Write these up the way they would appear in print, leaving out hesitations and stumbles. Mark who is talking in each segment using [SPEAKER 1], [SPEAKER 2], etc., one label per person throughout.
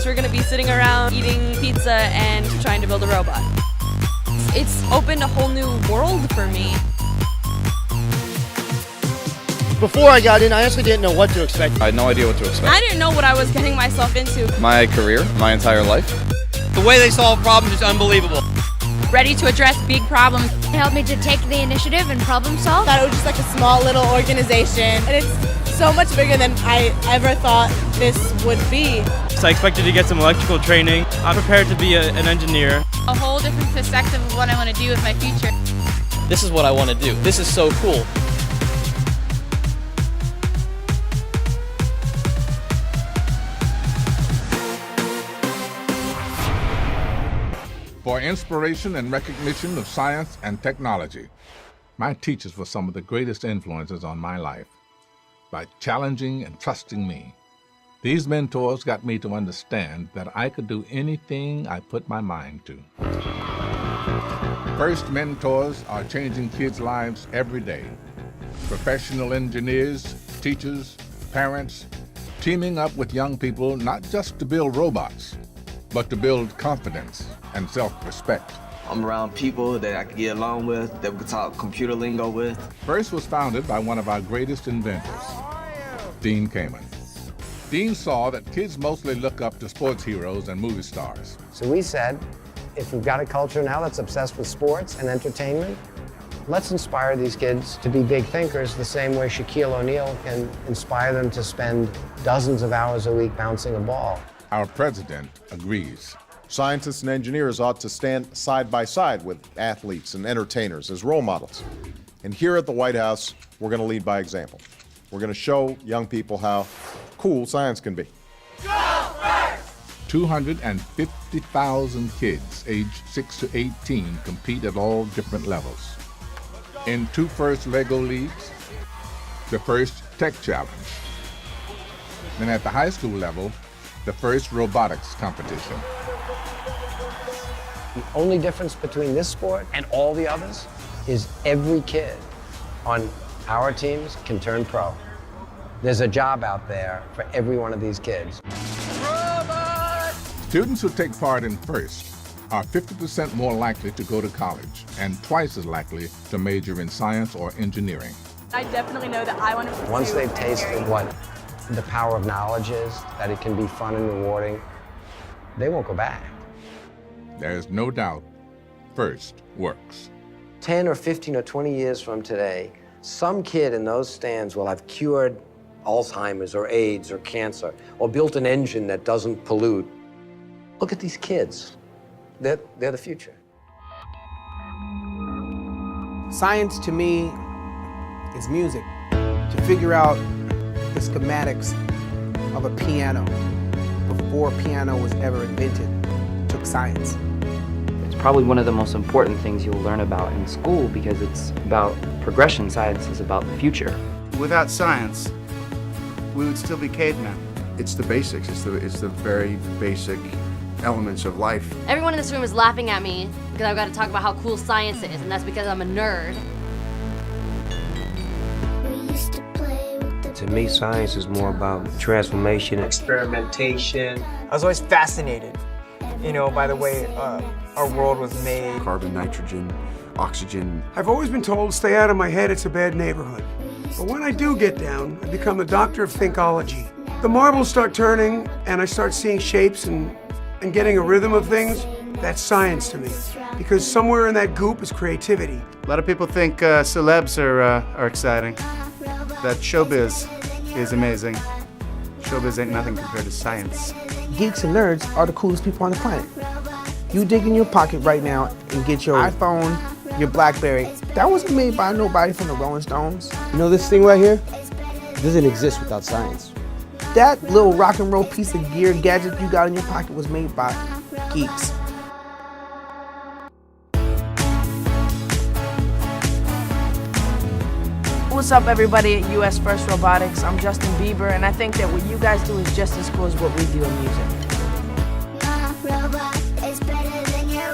[SPEAKER 1] robots were going to be sitting around eating pizza and trying to build a robot. It's opened a whole new world for me.
[SPEAKER 2] Before I got in, I honestly didn't know what to expect.
[SPEAKER 3] I had no idea what to expect.
[SPEAKER 1] I didn't know what I was getting myself into.
[SPEAKER 3] My career, my entire life.
[SPEAKER 2] The way they solve problems is unbelievable.
[SPEAKER 1] Ready to address big problems.
[SPEAKER 4] It helped me to take the initiative and problem solve.
[SPEAKER 5] I thought it was just like a small little organization, and it's so much bigger than I ever thought this would be.
[SPEAKER 6] So I expected to get some electrical training. I'm prepared to be an engineer.
[SPEAKER 7] A whole different perspective of what I want to do with my future.
[SPEAKER 8] This is what I want to do. This is so cool.
[SPEAKER 9] For inspiration and recognition of science and technology, my teachers were some of the greatest influences on my life. By challenging and trusting me, these mentors got me to understand that I could do anything I put my mind to. First mentors are changing kids' lives every day. Professional engineers, teachers, parents, teaming up with young people not just to build robots, but to build confidence and self-respect.
[SPEAKER 10] I'm around people that I can get along with, that we can talk computer lingo with.
[SPEAKER 9] FIRST was founded by one of our greatest inventors, Dean Kamen. Dean saw that kids mostly look up to sports heroes and movie stars.
[SPEAKER 11] So we said, if we've got a culture now that's obsessed with sports and entertainment, let's inspire these kids to be big thinkers the same way Shaquille O'Neal can inspire them to spend dozens of hours a week bouncing a ball.
[SPEAKER 9] Our president agrees.
[SPEAKER 12] Scientists and engineers ought to stand side by side with athletes and entertainers as role models. And here at the White House, we're going to lead by example. We're going to show young people how cool science can be.
[SPEAKER 9] 250,000 kids aged 6 to 18 compete at all different levels. In 2 FIRST Lego Leagues, the FIRST Tech Challenge. Then at the high school level, the FIRST Robotics Competition.
[SPEAKER 11] The only difference between this sport and all the others is every kid on our teams can turn pro. There's a job out there for every one of these kids.
[SPEAKER 9] Students who take part in FIRST are 50% more likely to go to college and twice as likely to major in science or engineering.
[SPEAKER 1] I definitely know that I want to pursue
[SPEAKER 11] Once they've tasted what the power of knowledge is, that it can be fun and rewarding, they won't go back.
[SPEAKER 9] There's no doubt FIRST works.
[SPEAKER 11] 10 or 15 or 20 years from today, some kid in those stands will have cured Alzheimer's or AIDS or cancer, or built an engine that doesn't pollute. Look at these kids. They're the future.
[SPEAKER 13] Science to me is music. To figure out the schematics of a piano before a piano was ever invented took science.
[SPEAKER 14] It's probably one of the most important things you'll learn about in school because it's about progression. Science is about the future.
[SPEAKER 15] Without science, we would still be cavemen.
[SPEAKER 12] It's the basics. It's the very basic elements of life.
[SPEAKER 4] Everyone in this room is laughing at me because I've got to talk about how cool science is, and that's because I'm a nerd.
[SPEAKER 16] To me, science is more about transformation,
[SPEAKER 17] experimentation. I was always fascinated, by the way our world was made.
[SPEAKER 12] Carbon, nitrogen, oxygen.
[SPEAKER 18] I've always been told, stay out of my head, it's a bad neighborhood. But when I do get down, I become the doctor of thinkology. The marbles start turning, and I start seeing shapes and getting a rhythm of things. That's science to me, because somewhere in that goop is creativity.
[SPEAKER 15] A lot of people think celebs are exciting. That showbiz is amazing. Showbiz ain't nothing compared to science.
[SPEAKER 13] Geeks and nerds are the coolest people on the planet. You dig in your pocket right now and get your iPhone, your BlackBerry. That wasn't made by nobody from the Rolling Stones.
[SPEAKER 16] You know this thing right here? It doesn't exist without science.
[SPEAKER 13] That little rock and roll piece of gear gadget you got in your pocket was made by geeks.
[SPEAKER 19] What's up, everybody at US First Robotics? I'm Justin Bieber, and I think that what you guys do is just as cool as what we do in music.
[SPEAKER 4] My robot is better than your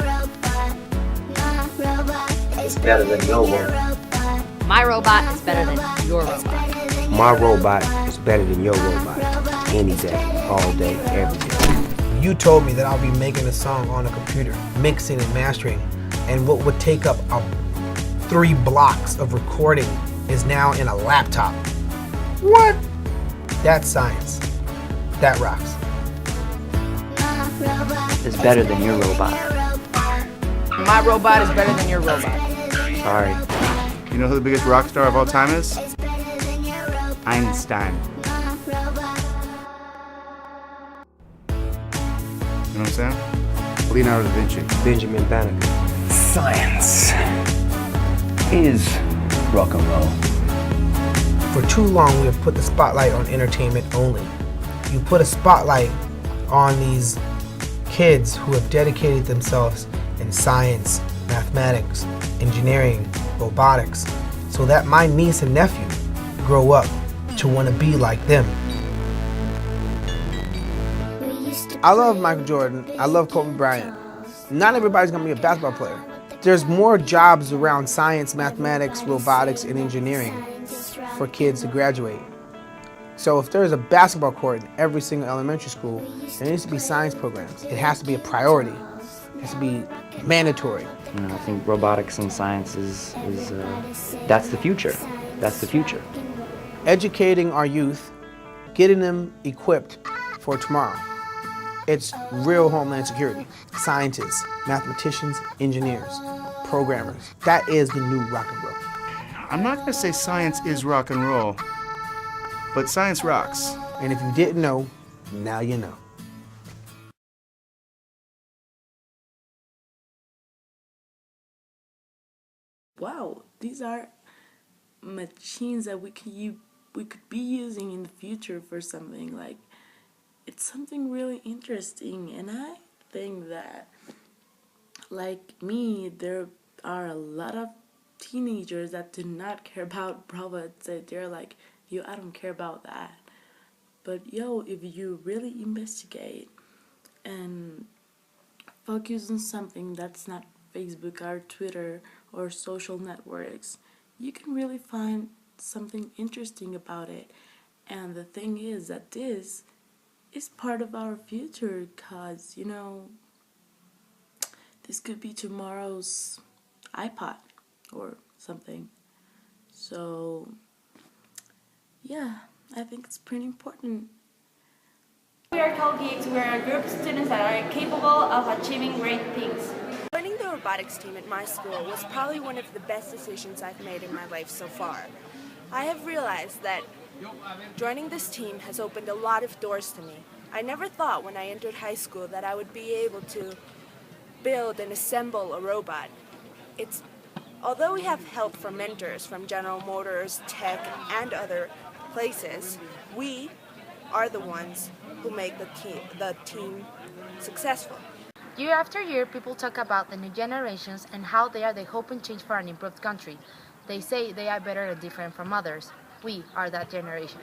[SPEAKER 4] robot. My robot is
[SPEAKER 16] better than your robot.
[SPEAKER 4] My robot is better than your robot.
[SPEAKER 16] My robot is better than your robot. Any day, all day, every day.
[SPEAKER 13] you told me that I'll be making a song on a computer, mixing and mastering, and what would take up 3 blocks of recording is now in a laptop. What? That's science. That rocks.
[SPEAKER 14] Is better than your robot.
[SPEAKER 19] My robot is better than your robot.
[SPEAKER 14] Sorry.
[SPEAKER 15] You know who the biggest rock star of all time is? Einstein. You know what I'm saying? Leonardo da Vinci.
[SPEAKER 16] Benjamin Banneker.
[SPEAKER 20] Science is rock and roll.
[SPEAKER 13] For too long, we have put the spotlight on entertainment only. You put a spotlight on these kids who have dedicated themselves in science, mathematics, engineering, robotics, so that my niece and nephew grow up to want to be like them. I love Michael Jordan. I love Kobe Bryant. Not everybody's going to be a basketball player. There's more jobs around science, mathematics, robotics, and engineering for kids to graduate. So if there's a basketball court in every single elementary school, there needs to be science programs. It has to be a priority. It has to be mandatory.
[SPEAKER 14] You know, I think robotics and science is that's the future. That's the future.
[SPEAKER 13] Educating our youth, getting them equipped for tomorrow. It's real homeland security. Scientists, mathematicians, engineers, programmers. That is the new rock and roll.
[SPEAKER 15] I'm not going to say science is rock and roll, but science rocks.
[SPEAKER 13] And if you didn't know, now you know.
[SPEAKER 21] Wow, these are machines that we could be using in the future for something. Like, it's something really interesting, and I think that, like me, there are a lot of teenagers that do not care about robots. They're like, yo, I don't care about that. But yo, if you really investigate and focus on something that's not Facebook or Twitter or social networks, you can really find something interesting about it. And the thing is that this is part of our future, because, you know, this could be tomorrow's iPod or something. So yeah, I think it's pretty important.
[SPEAKER 22] We are called Geeks. We are a group of students that are capable of achieving great things.
[SPEAKER 23] Joining the robotics team at my school was probably one of the best decisions I've made in my life so far. I have realized that joining this team has opened a lot of doors to me. I never thought when I entered high school that I would be able to build and assemble a robot. Although we have help from mentors from General Motors, Tech, and other places, we are the ones who make the team successful.
[SPEAKER 24] Year after year, people talk about the new generations and how they are the hope and change for an improved country. They say they are better and different from others. We are that generation.